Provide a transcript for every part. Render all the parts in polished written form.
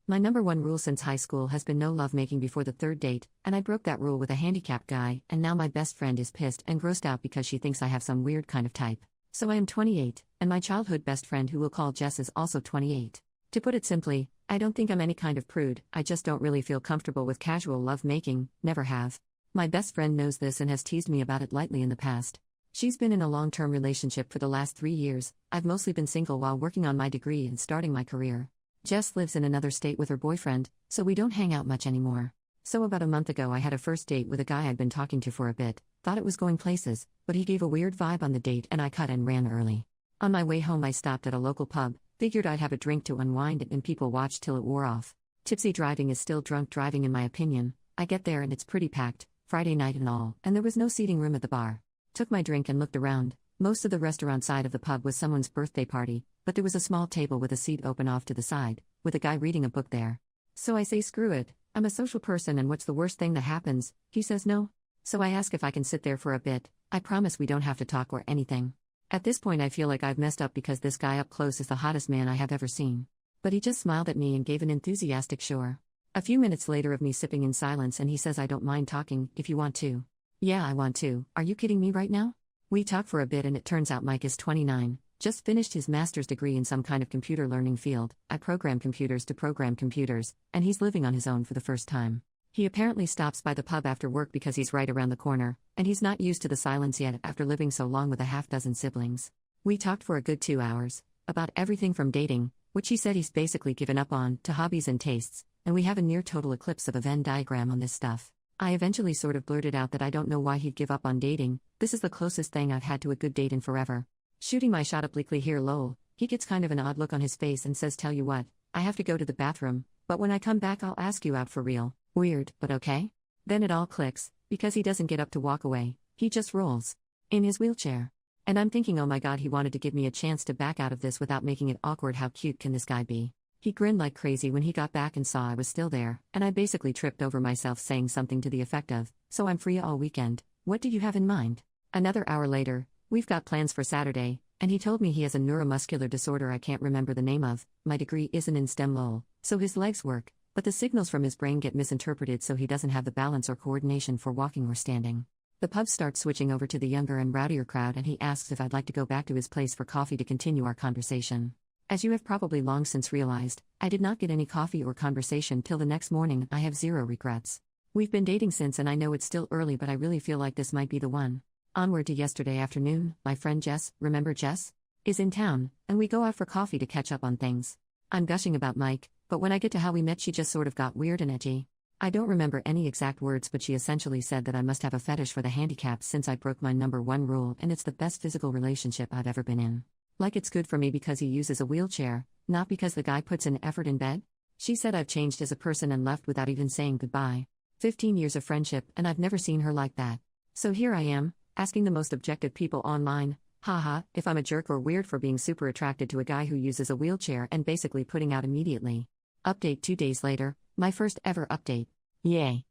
My number one rule since high school has been no lovemaking before the third date, and I broke that rule with a handicapped guy, and now my best friend is pissed and grossed out because she thinks I have some weird kind of type. So I am 28, and my childhood best friend who we'll call Jess is also 28. To put it simply, I don't think I'm any kind of prude, I just don't really feel comfortable with casual lovemaking, never have. My best friend knows this and has teased me about it lightly in the past. She's been in a long-term relationship for the last 3 years. I've mostly been single while working on my degree and starting my career. Jess lives in another state with her boyfriend, so we don't hang out much anymore. So about a month ago I had a first date with a guy I'd been talking to for a bit, thought it was going places, but he gave a weird vibe on the date and I cut and ran early. On my way home I stopped at a local pub, figured I'd have a drink to unwind and people watched till it wore off. Tipsy driving is still drunk driving in my opinion. I get there and it's pretty packed, Friday night and all, and there was no seating room at the bar. Took my drink and looked around. Most of the restaurant side of the pub was someone's birthday party, but there was a small table with a seat open off to the side, with a guy reading a book there. So I say screw it, I'm a social person and what's the worst thing that happens? He says no. So I ask if I can sit there for a bit. I promise we don't have to talk or anything. At this point I feel like I've messed up because this guy up close is the hottest man I have ever seen. But he just smiled at me and gave an enthusiastic sure. A few minutes later of me sipping in silence and he says I don't mind talking, if you want to. Yeah, I want to. Are you kidding me right now? We talk for a bit and it turns out Mike is 29, just finished his master's degree in some kind of computer learning field. I program computers to program computers, and he's living on his own for the first time. He apparently stops by the pub after work because he's right around the corner, and he's not used to the silence yet after living so long with a half-dozen siblings. We talked for a good 2 hours, about everything from dating, which he said he's basically given up on, to hobbies and tastes, and we have a near total eclipse of a Venn diagram on this stuff. I eventually sort of blurted out that I don't know why he'd give up on dating. This is the closest thing I've had to a good date in forever. Shooting my shot obliquely here lol, he gets kind of an odd look on his face and says tell you what, I have to go to the bathroom, but when I come back I'll ask you out for real. Weird, but okay? Then it all clicks, because he doesn't get up to walk away, he just rolls. In his wheelchair. And I'm thinking oh my god he wanted to give me a chance to back out of this without making it awkward. How cute can this guy be? He grinned like crazy when he got back and saw I was still there, and I basically tripped over myself saying something to the effect of, so I'm free all weekend, what do you have in mind? Another hour later, we've got plans for Saturday, and he told me he has a neuromuscular disorder I can't remember the name of. My degree isn't in STEM lol, so his legs work, but the signals from his brain get misinterpreted so he doesn't have the balance or coordination for walking or standing. The pub starts switching over to the younger and rowdier crowd and he asks if I'd like to go back to his place for coffee to continue our conversation. As you have probably long since realized, I did not get any coffee or conversation till the next morning. I have zero regrets. We've been dating since and I know it's still early but I really feel like this might be the one. Onward to yesterday afternoon, my friend Jess, remember Jess? Is in town, and we go out for coffee to catch up on things. I'm gushing about Mike, but when I get to how we met she just sort of got weird and edgy. I don't remember any exact words but she essentially said that I must have a fetish for the handicapped since I broke my number one rule and it's the best physical relationship I've ever been in. Like it's good for me because he uses a wheelchair, not because the guy puts in effort in bed? She said I've changed as a person and left without even saying goodbye. 15 years of friendship and I've never seen her like that. So here I am, asking the most objective people online, haha, if I'm a jerk or weird for being super attracted to a guy who uses a wheelchair and basically putting out immediately. Update 2 days later, my first ever update. Yay.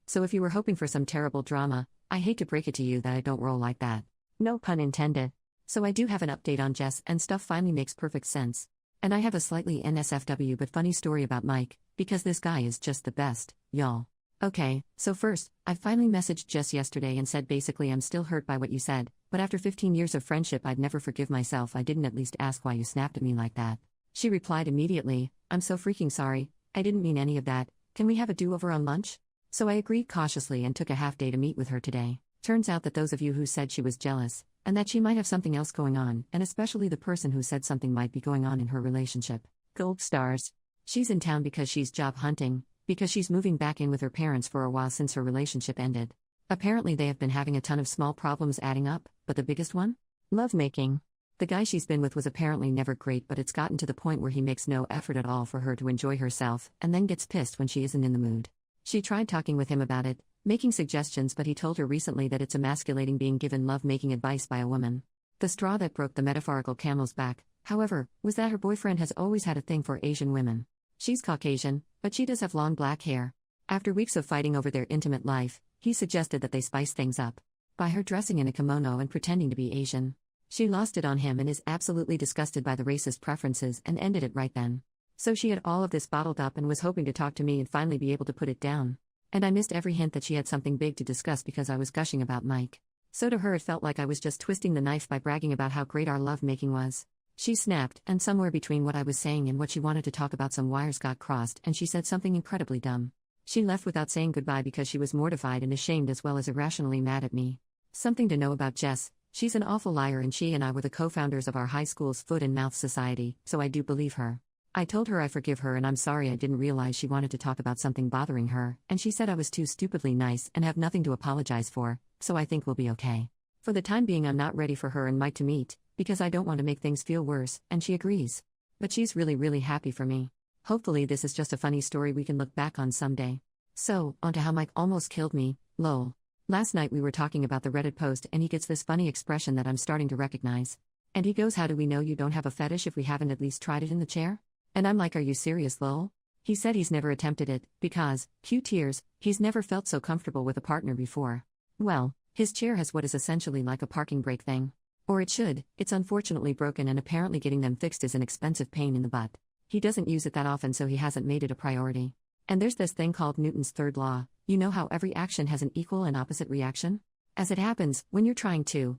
So if you were hoping for some terrible drama, I hate to break it to you that I don't roll like that. No pun intended. So I do have an update on Jess and stuff finally makes perfect sense. And I have a slightly NSFW but funny story about Mike, because this guy is just the best, y'all. Okay, so first, I finally messaged Jess yesterday and said basically I'm still hurt by what you said, but after 15 years of friendship I'd never forgive myself I didn't at least ask why you snapped at me like that. She replied immediately, I'm so freaking sorry, I didn't mean any of that, can we have a do-over on lunch? So I agreed cautiously and took a half day to meet with her today. Turns out that those of you who said she was jealous, and that she might have something else going on, and especially the person who said something might be going on in her relationship. Gold stars. She's in town because she's job hunting, because she's moving back in with her parents for a while since her relationship ended. Apparently they have been having a ton of small problems adding up, but the biggest one? Lovemaking. The guy she's been with was apparently never great but it's gotten to the point where he makes no effort at all for her to enjoy herself, and then gets pissed when she isn't in the mood. She tried talking with him about it, making suggestions but he told her recently that it's emasculating being given love-making advice by a woman. The straw that broke the metaphorical camel's back, however, was that her boyfriend has always had a thing for Asian women. She's Caucasian, but she does have long black hair. After weeks of fighting over their intimate life, he suggested that they spice things up by her dressing in a kimono and pretending to be Asian. She lost it on him and is absolutely disgusted by the racist preferences and ended it right then. So she had all of this bottled up and was hoping to talk to me and finally be able to put it down. And I missed every hint that she had something big to discuss because I was gushing about Mike. So to her it felt like I was just twisting the knife by bragging about how great our lovemaking was. She snapped, and somewhere between what I was saying and what she wanted to talk about some wires got crossed and she said something incredibly dumb. She left without saying goodbye because she was mortified and ashamed as well as irrationally mad at me. Something to know about Jess, she's an awful liar and she and I were the co-founders of our high school's Foot and Mouth Society, so I do believe her. I told her I forgive her and I'm sorry I didn't realize she wanted to talk about something bothering her, and she said I was too stupidly nice and have nothing to apologize for, so I think we'll be okay. For the time being I'm not ready for her and Mike to meet, because I don't want to make things feel worse, and she agrees. But she's really happy for me. Hopefully this is just a funny story we can look back on someday. So, onto how Mike almost killed me, lol. Last night we were talking about the Reddit post and he gets this funny expression that I'm starting to recognize. And he goes, how do we know you don't have a fetish if we haven't at least tried it in the chair? And I'm like, are you serious, lol? He said he's never attempted it, because, cue tears, he's never felt so comfortable with a partner before. Well, his chair has what is essentially like a parking brake thing. Or it should. It's unfortunately broken and apparently getting them fixed is an expensive pain in the butt. He doesn't use it that often so he hasn't made it a priority. And there's this thing called Newton's third law, you know how every action has an equal and opposite reaction? As it happens, when you're trying to,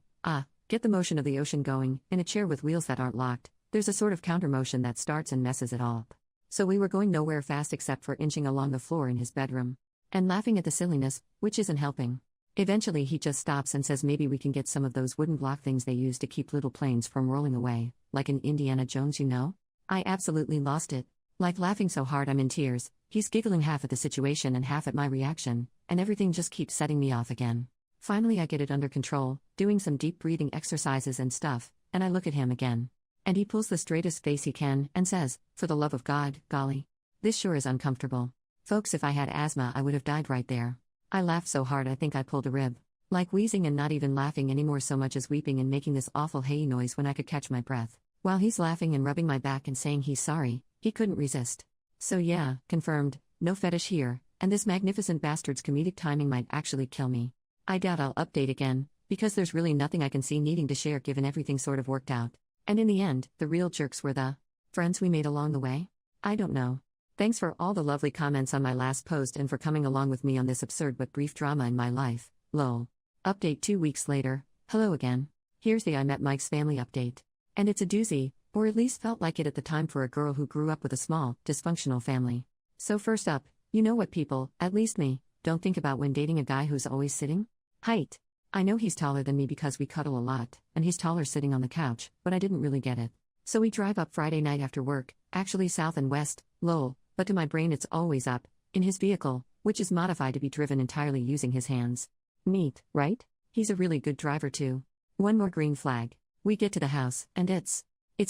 get the motion of the ocean going, in a chair with wheels that aren't locked, there's a sort of counter motion that starts and messes it all up. So we were going nowhere fast except for inching along the floor in his bedroom. And laughing at the silliness, which isn't helping. Eventually he just stops and says maybe we can get some of those wooden block things they use to keep little planes from rolling away, like in Indiana Jones, you know? I absolutely lost it. Like laughing so hard I'm in tears, he's giggling half at the situation and half at my reaction, and everything just keeps setting me off again. Finally I get it under control, doing some deep breathing exercises and stuff, and I look at him again. And he pulls the straightest face he can, and says, for the love of God, golly. This sure is uncomfortable. Folks, if I had asthma I would have died right there. I laughed so hard I think I pulled a rib. Like wheezing and not even laughing anymore so much as weeping and making this awful hey noise when I could catch my breath. While he's laughing and rubbing my back and saying he's sorry, he couldn't resist. So yeah, confirmed, no fetish here, and this magnificent bastard's comedic timing might actually kill me. I doubt I'll update again, because there's really nothing I can see needing to share given everything sort of worked out. And in the end, the real jerks were the friends we made along the way? I don't know. Thanks for all the lovely comments on my last post and for coming along with me on this absurd but brief drama in my life, lol. Update 2 weeks later, hello again. Here's the I met Mike's family update. And it's a doozy, or at least felt like it at the time for a girl who grew up with a small, dysfunctional family. So first up, you know what people, at least me, don't think about when dating a guy who's always sitting? Height. I know he's taller than me because we cuddle a lot, and he's taller sitting on the couch, but I didn't really get it. So we drive up Friday night after work, actually south and west, lol, but to my brain it's always up, in his vehicle, which is modified to be driven entirely using his hands. Neat, right? He's a really good driver too. One more green flag. We get to the house, and it's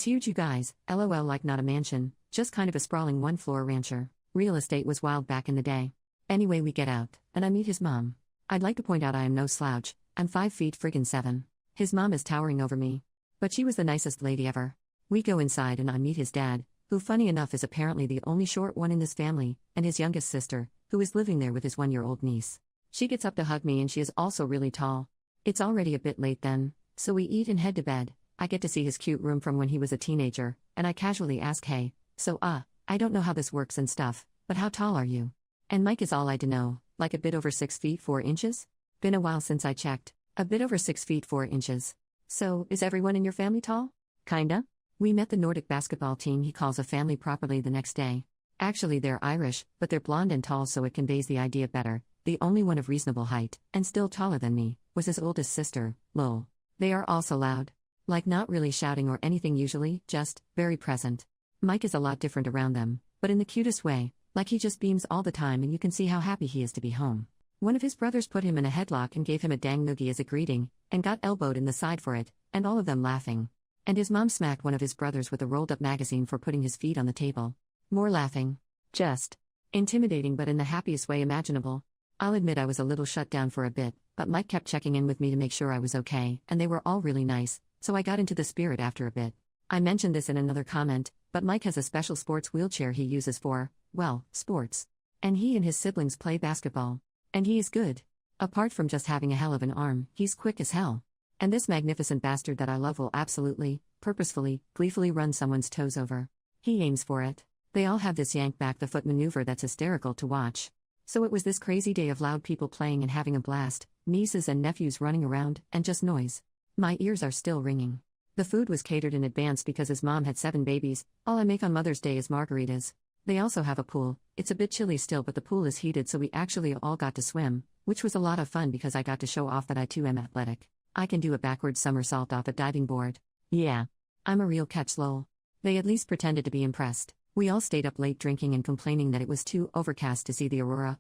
huge you guys, lol, like not a mansion, just kind of a sprawling one-floor rancher. Real estate was wild back in the day. Anyway we get out, and I meet his mom. I'd like to point out I am no slouch, I'm 5'7". His mom is towering over me. But she was the nicest lady ever. We go inside and I meet his dad, who funny enough is apparently the only short one in this family, and his youngest sister, who is living there with his 1-year-old niece. She gets up to hug me and she is also really tall. It's already a bit late then, so we eat and head to bed. I get to see his cute room from when he was a teenager, and I casually ask, hey, so I don't know how this works and stuff, but how tall are you? And Mike is all I'd to know, like a bit over 6 feet 4 inches? Been a while since I checked. A bit over 6 feet 4 inches. So, is everyone in your family tall? Kinda. We met the Nordic basketball team he calls a family properly the next day. Actually they're Irish, but they're blonde and tall so it conveys the idea better. The only one of reasonable height, and still taller than me, was his oldest sister, lol. They are also loud. Like not really shouting or anything usually, just, very present. Mike is a lot different around them, but in the cutest way, like he just beams all the time and you can see how happy he is to be home. One of his brothers put him in a headlock and gave him a dang noogie as a greeting, and got elbowed in the side for it, and all of them laughing. And his mom smacked one of his brothers with a rolled-up magazine for putting his feet on the table. More laughing. Just intimidating but in the happiest way imaginable. I'll admit I was a little shut down for a bit, but Mike kept checking in with me to make sure I was okay, and they were all really nice, so I got into the spirit after a bit. I mentioned this in another comment, but Mike has a special sports wheelchair he uses for, well, sports. And he and his siblings play basketball. And he is good. Apart from just having a hell of an arm, he's quick as hell. And this magnificent bastard that I love will absolutely, purposefully, gleefully run someone's toes over. He aims for it. They all have this yank back the foot maneuver that's hysterical to watch. So it was this crazy day of loud people playing and having a blast, nieces and nephews running around, and just noise. My ears are still ringing. The food was catered in advance because his mom had 7 babies. All I make on Mother's Day is margaritas. They also have a pool. It's a bit chilly still, but the pool is heated, so we actually all got to swim, which was a lot of fun because I got to show off that I too am athletic. I can do a backward somersault off a diving board. Yeah. I'm a real catch lol. They at least pretended to be impressed. We all stayed up late drinking and complaining that it was too overcast to see the aurora,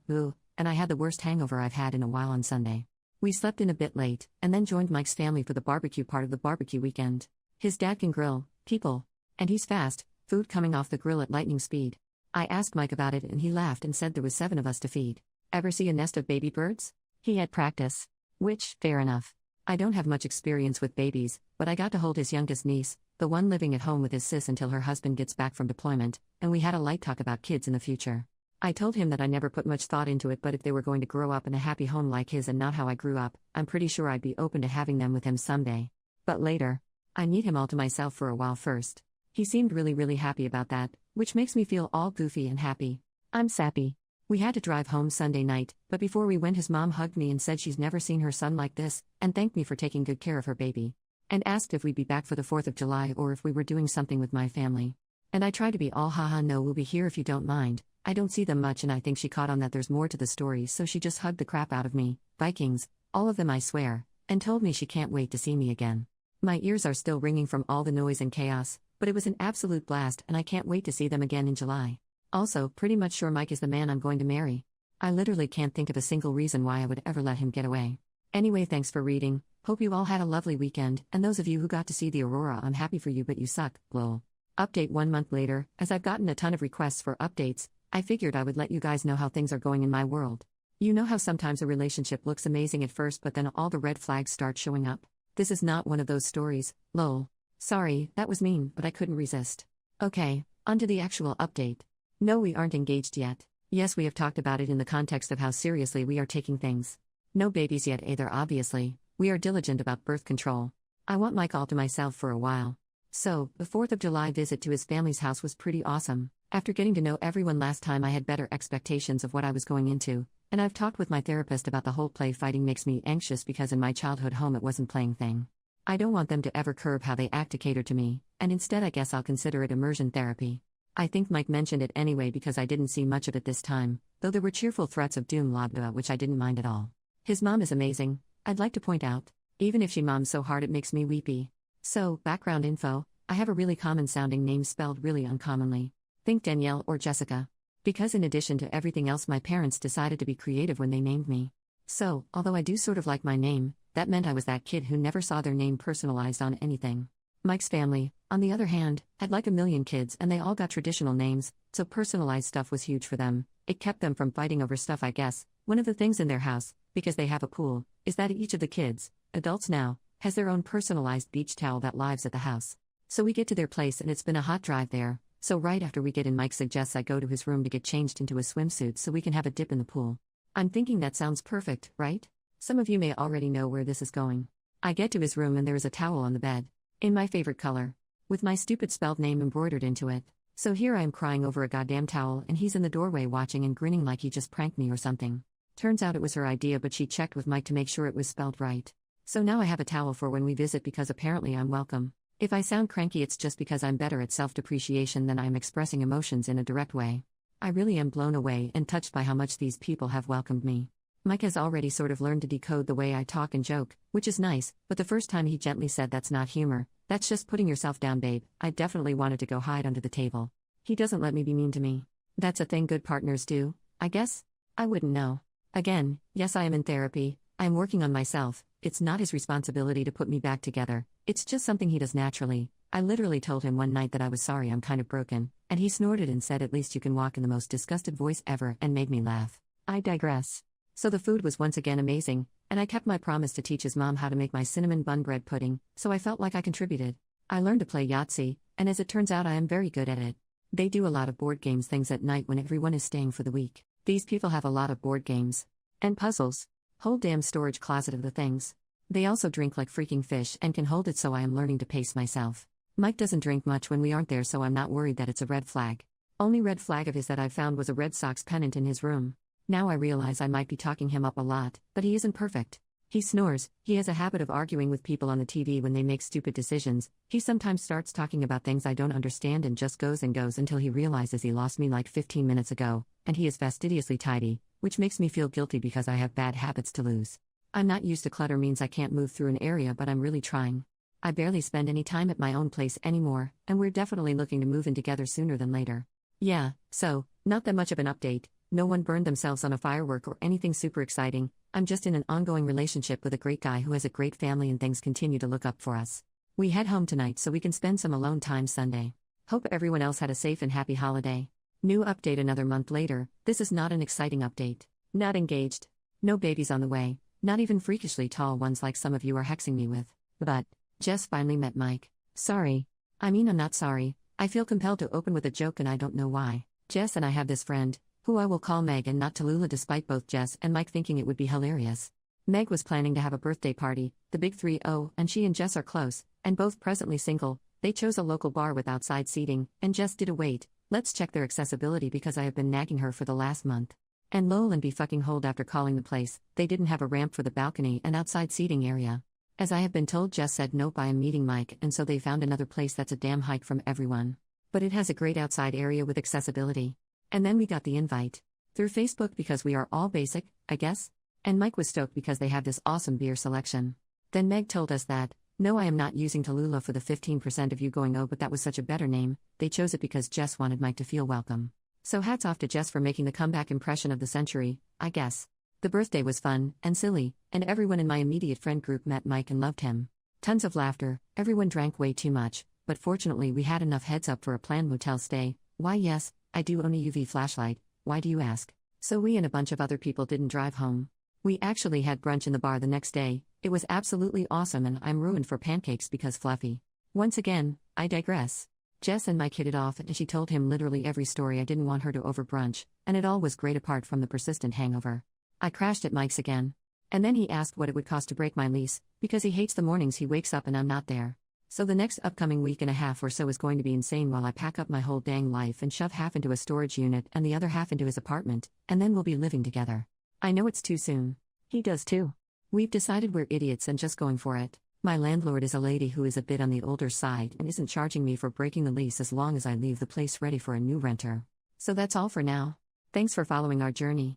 and I had the worst hangover I've had in a while on Sunday. We slept in a bit late, and then joined Mike's family for the barbecue part of the barbecue weekend. His dad can grill people. And he's fast, food coming off the grill at lightning speed. I asked Mike about it and he laughed and said there was 7 of us to feed. Ever see a nest of baby birds? He had practice. Which, fair enough. I don't have much experience with babies, but I got to hold his youngest niece, the one living at home with his sis until her husband gets back from deployment, and we had a light talk about kids in the future. I told him that I never put much thought into it, but if they were going to grow up in a happy home like his and not how I grew up, I'm pretty sure I'd be open to having them with him someday. But later, I need him all to myself for a while first. He seemed really happy about that, which makes me feel all goofy and happy. I'm sappy. We had to drive home Sunday night, but before we went his mom hugged me and said she's never seen her son like this, and thanked me for taking good care of her baby. And asked if we'd be back for the 4th of July or if we were doing something with my family. And I tried to be all haha no, we'll be here if you don't mind. I don't see them much and I think she caught on that there's more to the story, so she just hugged the crap out of me, Vikings, all of them I swear, and told me she can't wait to see me again. My ears are still ringing from all the noise and chaos, but it was an absolute blast and I can't wait to see them again in July. Also, pretty much sure Mike is the man I'm going to marry. I literally can't think of a single reason why I would ever let him get away. Anyway, thanks for reading. Hope you all had a lovely weekend, and those of you who got to see the aurora, I'm happy for you, but you suck, lol. Update 1 month later. As I've gotten a ton of requests for updates, I figured I would let you guys know how things are going in my world. You know how sometimes a relationship looks amazing at first, but then all the red flags start showing up? This is not one of those stories, lol. Sorry, that was mean, but I couldn't resist. Okay, on to the actual update. No, we aren't engaged yet. Yes, we have talked about it in the context of how seriously we are taking things. No babies yet either, obviously. We are diligent about birth control. I want Mike all to myself for a while. So, the 4th of July visit to his family's house was pretty awesome. After getting to know everyone last time, I had better expectations of what I was going into, and I've talked with my therapist about the whole play fighting makes me anxious because in my childhood home it wasn't playing thing. I don't want them to ever curb how they act to cater to me, and instead I guess I'll consider it immersion therapy. I think Mike mentioned it anyway because I didn't see much of it this time, though there were cheerful threats of doom lobbed about which I didn't mind at all. His mom is amazing, I'd like to point out, even if she moms so hard it makes me weepy. So, background info, I have a really common sounding name spelled really uncommonly. Think Danielle or Jessica. Because in addition to everything else my parents decided to be creative when they named me. So, although I do sort of like my name, that meant I was that kid who never saw their name personalized on anything. Mike's family, on the other hand, had like a million kids and they all got traditional names, so personalized stuff was huge for them. It kept them from fighting over stuff, I guess. One of the things in their house, because they have a pool, is that each of the kids, adults now, has their own personalized beach towel that lives at the house. So we get to their place and it's been a hot drive there, so right after we get in Mike suggests I go to his room to get changed into a swimsuit so we can have a dip in the pool. I'm thinking that sounds perfect, right? Some of you may already know where this is going. I get to his room and there is a towel on the bed. In my favorite color. With my stupid spelled name embroidered into it. So here I am crying over a goddamn towel and he's in the doorway watching and grinning like he just pranked me or something. Turns out it was her idea, but she checked with Mike to make sure it was spelled right. So now I have a towel for when we visit because apparently I'm welcome. If I sound cranky it's just because I'm better at self-depreciation than I am expressing emotions in a direct way. I really am blown away and touched by how much these people have welcomed me. Mike has already sort of learned to decode the way I talk and joke, which is nice, but the first time he gently said that's not humor, that's just putting yourself down, babe, I definitely wanted to go hide under the table. He doesn't let me be mean to me. That's a thing good partners do, I guess? I wouldn't know. Again, yes, I am in therapy, I am working on myself, it's not his responsibility to put me back together, it's just something he does naturally. I literally told him one night that I was sorry I'm kind of broken, and he snorted and said at least you can walk in the most disgusted voice ever and made me laugh. I digress. So the food was once again amazing, and I kept my promise to teach his mom how to make my cinnamon bun bread pudding, so I felt like I contributed. I learned to play Yahtzee, and as it turns out I am very good at it. They do a lot of board games things at night when everyone is staying for the week. These people have a lot of board games. And puzzles. Whole damn storage closet of the things. They also drink like freaking fish and can hold it, so I am learning to pace myself. Mike doesn't drink much when we aren't there, so I'm not worried that it's a red flag. Only red flag of his that I've found was a Red Sox pennant in his room. Now I realize I might be talking him up a lot, but he isn't perfect. He snores, he has a habit of arguing with people on the TV when they make stupid decisions, he sometimes starts talking about things I don't understand and just goes and goes until he realizes he lost me like 15 minutes ago, and he is fastidiously tidy, which makes me feel guilty because I have bad habits to lose. I'm not used to clutter means I can't move through an area, but I'm really trying. I barely spend any time at my own place anymore, and we're definitely looking to move in together sooner than later. Yeah, so, not that much of an update, no one burned themselves on a firework or anything super exciting, I'm just in an ongoing relationship with a great guy who has a great family and things continue to look up for us. We head home tonight so we can spend some alone time Sunday. Hope everyone else had a safe and happy holiday. New update another month later, this is not an exciting update. Not engaged. No babies on the way, not even freakishly tall ones like some of you are hexing me with. But, Jess finally met Mike. Sorry. I'm not sorry. I feel compelled to open with a joke and I don't know why. Jess and I have this friend, who I will call Meg and not Tallulah despite both Jess and Mike thinking it would be hilarious. Meg was planning to have a birthday party, the big 3-0, and she and Jess are close, and both presently single. They chose a local bar with outside seating, and Jess did a wait, let's check their accessibility because I have been nagging her for the last month. And lol and be fucking hold after calling the place, they didn't have a ramp for the balcony and outside seating area. As I have been told, Jess said nope, I am meeting Mike, and so they found another place that's a damn hike from everyone. But it has a great outside area with accessibility. And then we got the invite. Through Facebook because we are all basic, I guess? And Mike was stoked because they have this awesome beer selection. Then Meg told us that, no, I am not using Tallulah for the 15% of you going, oh, but that was such a better name, they chose it because Jess wanted Mike to feel welcome. So hats off to Jess for making the comeback impression of the century, I guess. The birthday was fun and silly, and everyone in my immediate friend group met Mike and loved him. Tons of laughter, everyone drank way too much, but fortunately we had enough heads up for a planned motel stay. Why yes, I do own a UV flashlight, why do you ask? So we and a bunch of other people didn't drive home. We actually had brunch in the bar the next day, it was absolutely awesome and I'm ruined for pancakes because fluffy. Once again, I digress. Jess and Mike hit it off and she told him literally every story I didn't want her to over brunch, and it all was great apart from the persistent hangover. I crashed at Mike's again. And then he asked what it would cost to break my lease, because he hates the mornings he wakes up and I'm not there. So the next upcoming week and a half or so is going to be insane while I pack up my whole dang life and shove half into a storage unit and the other half into his apartment, and then we'll be living together. I know it's too soon. He does too. We've decided we're idiots and just going for it. My landlord is a lady who is a bit on the older side and isn't charging me for breaking the lease as long as I leave the place ready for a new renter. So that's all for now. Thanks for following our journey.